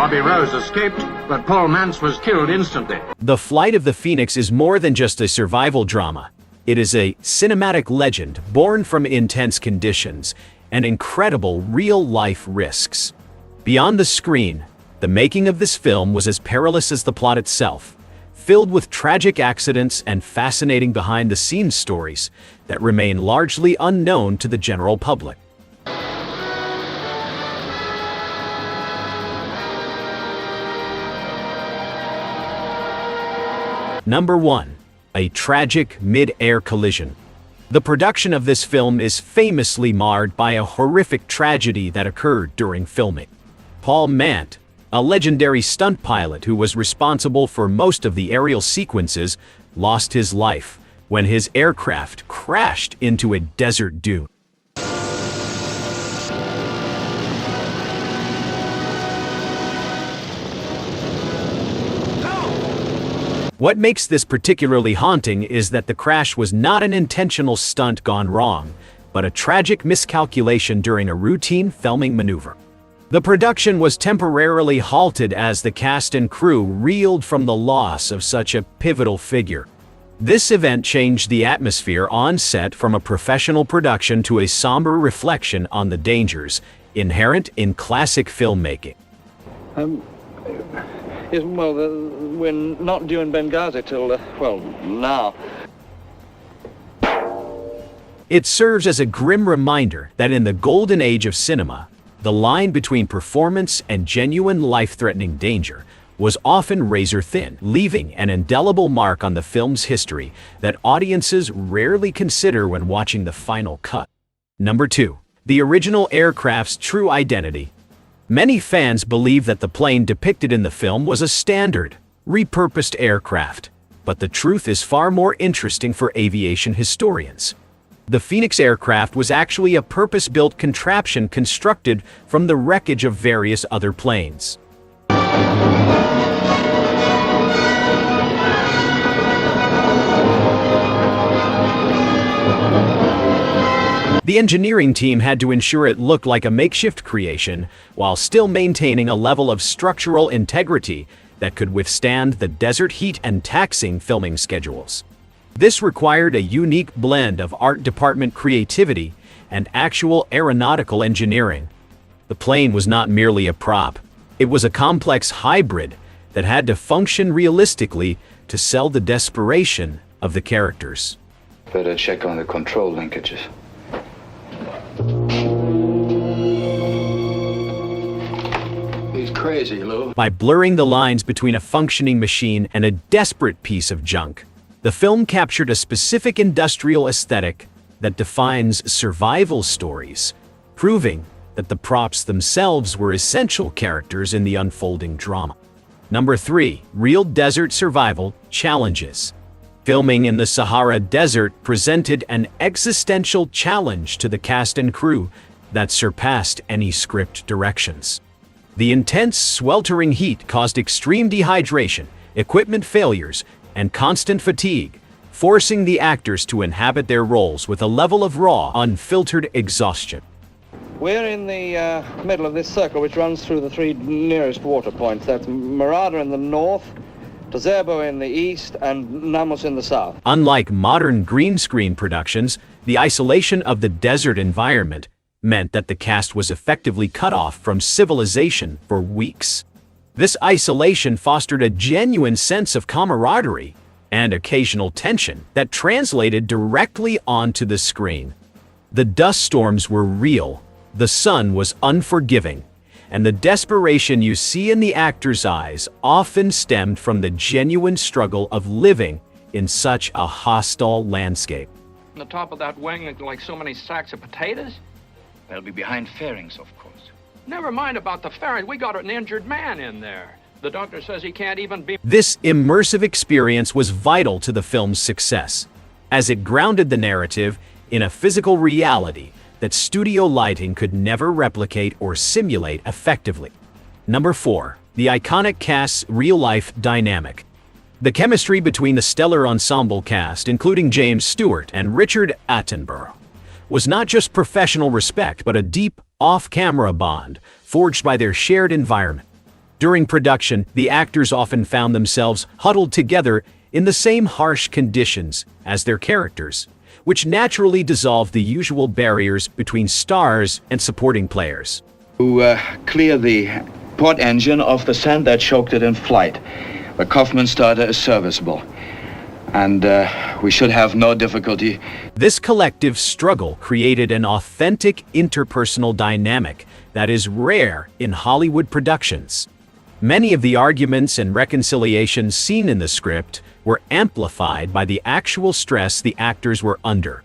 Bobby Rose escaped, but Paul Mance was killed instantly. The Flight of the Phoenix is more than just a survival drama. It is a cinematic legend born from intense conditions and incredible real-life risks. Beyond the screen, the making of this film was as perilous as the plot itself, filled with tragic accidents and fascinating behind-the-scenes stories that remain largely unknown to the general public. Number 1. A tragic mid-air collision. The production of this film is famously marred by a horrific tragedy that occurred during filming. Paul Mant, a legendary stunt pilot who was responsible for most of the aerial sequences, lost his life when his aircraft crashed into a desert dune. What makes this particularly haunting is that the crash was not an intentional stunt gone wrong, but a tragic miscalculation during a routine filming maneuver. The production was temporarily halted as the cast and crew reeled from the loss of such a pivotal figure. This event changed the atmosphere on set from a professional production to a somber reflection on the dangers inherent in classic filmmaking. Yes, well, we're not due in Benghazi till, now. It serves as a grim reminder that in the golden age of cinema, the line between performance and genuine life-threatening danger was often razor-thin, leaving an indelible mark on the film's history that audiences rarely consider when watching the final cut. Number 2. The original aircraft's true identity. Many fans believe that the plane depicted in the film was a standard, repurposed aircraft, but the truth is far more interesting for aviation historians. The Phoenix aircraft was actually a purpose-built contraption constructed from the wreckage of various other planes. The engineering team had to ensure it looked like a makeshift creation while still maintaining a level of structural integrity that could withstand the desert heat and taxing filming schedules. This required a unique blend of art department creativity and actual aeronautical engineering. The plane was not merely a prop. It was a complex hybrid that had to function realistically to sell the desperation of the characters. Better check on the control linkages. He's crazy, Lou. By blurring the lines between a functioning machine and a desperate piece of junk, the film captured a specific industrial aesthetic that defines survival stories, proving that the props themselves were essential characters in the unfolding drama. Number 3. Real desert survival challenges. Filming in the Sahara Desert presented an existential challenge to the cast and crew that surpassed any script directions. The intense, sweltering heat caused extreme dehydration, equipment failures, and constant fatigue, forcing the actors to inhabit their roles with a level of raw, unfiltered exhaustion. We're in the middle of this circle which runs through the 3 nearest water points. That's Marada in the north, Tazebo in the east, and Namus in the south. Unlike modern green screen productions, the isolation of the desert environment meant that the cast was effectively cut off from civilization for weeks. This isolation fostered a genuine sense of camaraderie and occasional tension that translated directly onto the screen. The dust storms were real, the sun was unforgiving, and the desperation you see in the actors' eyes often stemmed from the genuine struggle of living in such a hostile landscape. On the top of that wing like so many sacks of potatoes? They'll be behind fairings, of course. Never mind about the ferry. We got an injured man in there. The doctor says he can't even be... This immersive experience was vital to the film's success, as it grounded the narrative in a physical reality that studio lighting could never replicate or simulate effectively. Number 4. The iconic cast's real-life dynamic. The chemistry between the stellar ensemble cast, including James Stewart and Richard Attenborough, was not just professional respect but a deep, off-camera bond forged by their shared environment. During production, the actors often found themselves huddled together in the same harsh conditions as their characters, which naturally dissolved the usual barriers between stars and supporting players. To clear the port engine of the sand that choked it in flight. The Kaufman starter is serviceable, and we should have no difficulty. This collective struggle created an authentic interpersonal dynamic that is rare in Hollywood productions. Many of the arguments and reconciliations seen in the script were amplified by the actual stress the actors were under.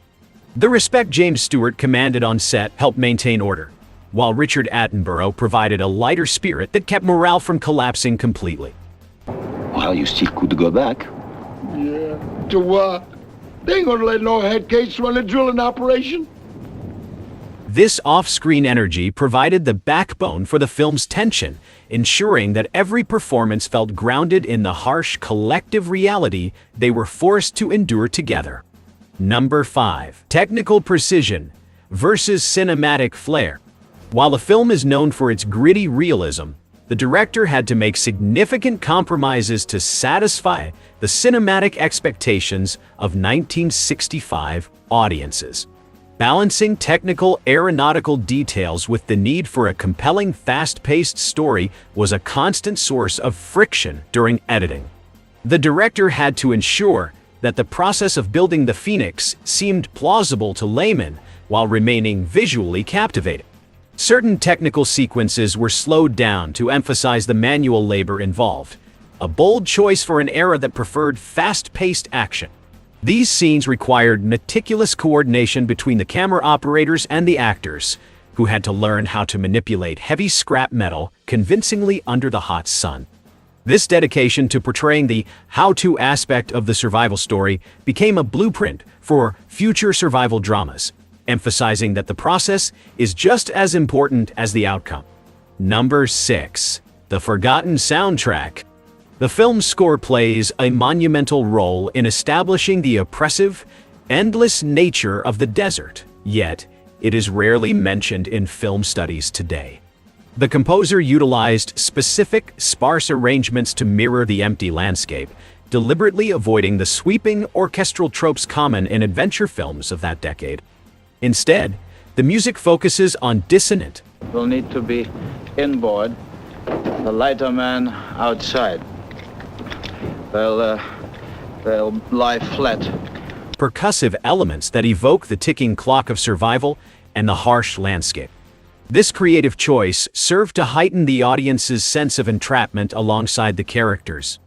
The respect James Stewart commanded on set helped maintain order, while Richard Attenborough provided a lighter spirit that kept morale from collapsing completely. Well, you still could go back. Yeah, to what? They ain't gonna let no head case run a drilling operation. This off-screen energy provided the backbone for the film's tension, ensuring that every performance felt grounded in the harsh collective reality they were forced to endure together. Number 5. Technical precision versus cinematic flair. While the film is known for its gritty realism, the director had to make significant compromises to satisfy the cinematic expectations of 1965 audiences. Balancing technical aeronautical details with the need for a compelling, fast-paced story was a constant source of friction during editing. The director had to ensure that the process of building the Phoenix seemed plausible to laymen while remaining visually captivating. Certain technical sequences were slowed down to emphasize the manual labor involved, a bold choice for an era that preferred fast-paced action. These scenes required meticulous coordination between the camera operators and the actors, who had to learn how to manipulate heavy scrap metal convincingly under the hot sun. This dedication to portraying the how-to aspect of the survival story became a blueprint for future survival dramas, emphasizing that the process is just as important as the outcome. Number 6. The Forgotten Soundtrack. The film's score plays a monumental role in establishing the oppressive, endless nature of the desert, yet it is rarely mentioned in film studies today. The composer utilized specific, sparse arrangements to mirror the empty landscape, deliberately avoiding the sweeping orchestral tropes common in adventure films of that decade. Instead, the music focuses on dissonant, Will need to be inboard, the lighter man outside. They'll lie flat. percussive elements that evoke the ticking clock of survival and the harsh landscape. This creative choice served to heighten the audience's sense of entrapment alongside the characters.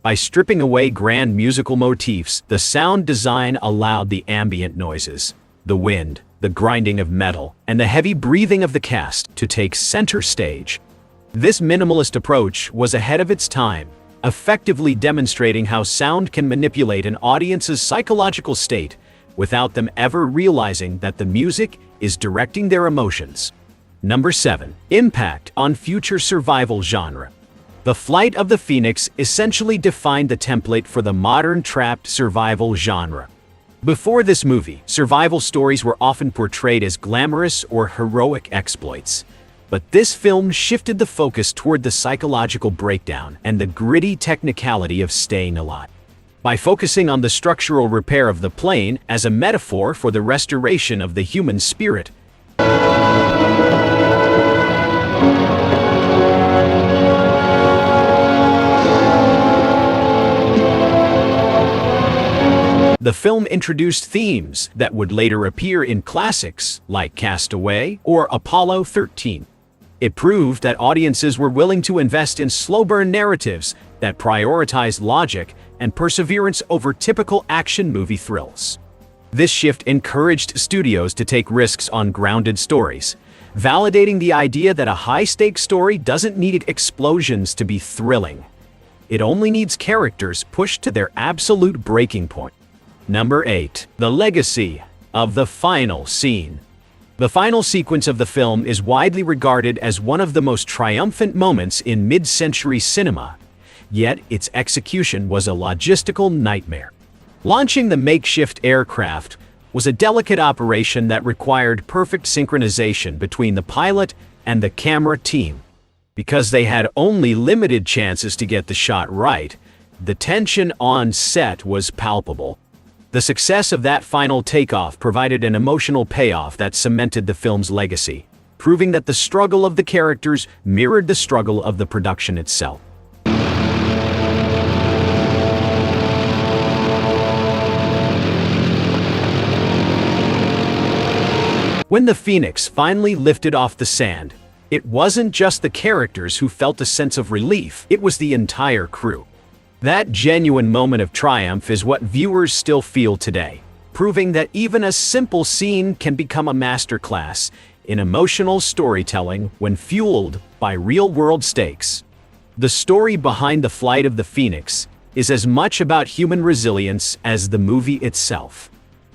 By stripping away grand musical motifs, the sound design allowed the ambient noises, the wind, the grinding of metal, and the heavy breathing of the cast to take center stage. This minimalist approach was ahead of its time, effectively demonstrating how sound can manipulate an audience's psychological state without them ever realizing that the music is directing their emotions. Number 7. Impact on future survival genre. The Flight of the Phoenix essentially defined the template for the modern trapped survival genre. Before this movie, survival stories were often portrayed as glamorous or heroic exploits. But this film shifted the focus toward the psychological breakdown and the gritty technicality of staying alive. By focusing on the structural repair of the plane as a metaphor for the restoration of the human spirit, the film introduced themes that would later appear in classics like Castaway or Apollo 13. It proved that audiences were willing to invest in slow-burn narratives that prioritize logic and perseverance over typical action movie thrills. This shift encouraged studios to take risks on grounded stories, validating the idea that a high-stakes story doesn't need explosions to be thrilling. It only needs characters pushed to their absolute breaking point. Number 8. The Legacy of the Final Scene. The final sequence of the film is widely regarded as one of the most triumphant moments in mid-century cinema, yet its execution was a logistical nightmare. Launching the makeshift aircraft was a delicate operation that required perfect synchronization between the pilot and the camera team. Because they had only limited chances to get the shot right, the tension on set was palpable. The success of that final takeoff provided an emotional payoff that cemented the film's legacy, proving that the struggle of the characters mirrored the struggle of the production itself. When the Phoenix finally lifted off the sand, it wasn't just the characters who felt a sense of relief, it was the entire crew. That genuine moment of triumph is what viewers still feel today, proving that even a simple scene can become a masterclass in emotional storytelling when fueled by real-world stakes. The story behind the flight of the Phoenix is as much about human resilience as the movie itself.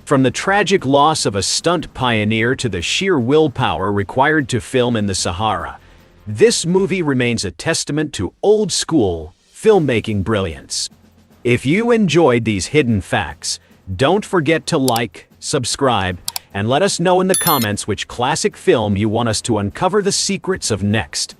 From the tragic loss of a stunt pioneer to the sheer willpower required to film in the Sahara, this movie remains a testament to old-school filmmaking brilliance. If you enjoyed these hidden facts, don't forget to like, subscribe, and let us know in the comments which classic film you want us to uncover the secrets of next.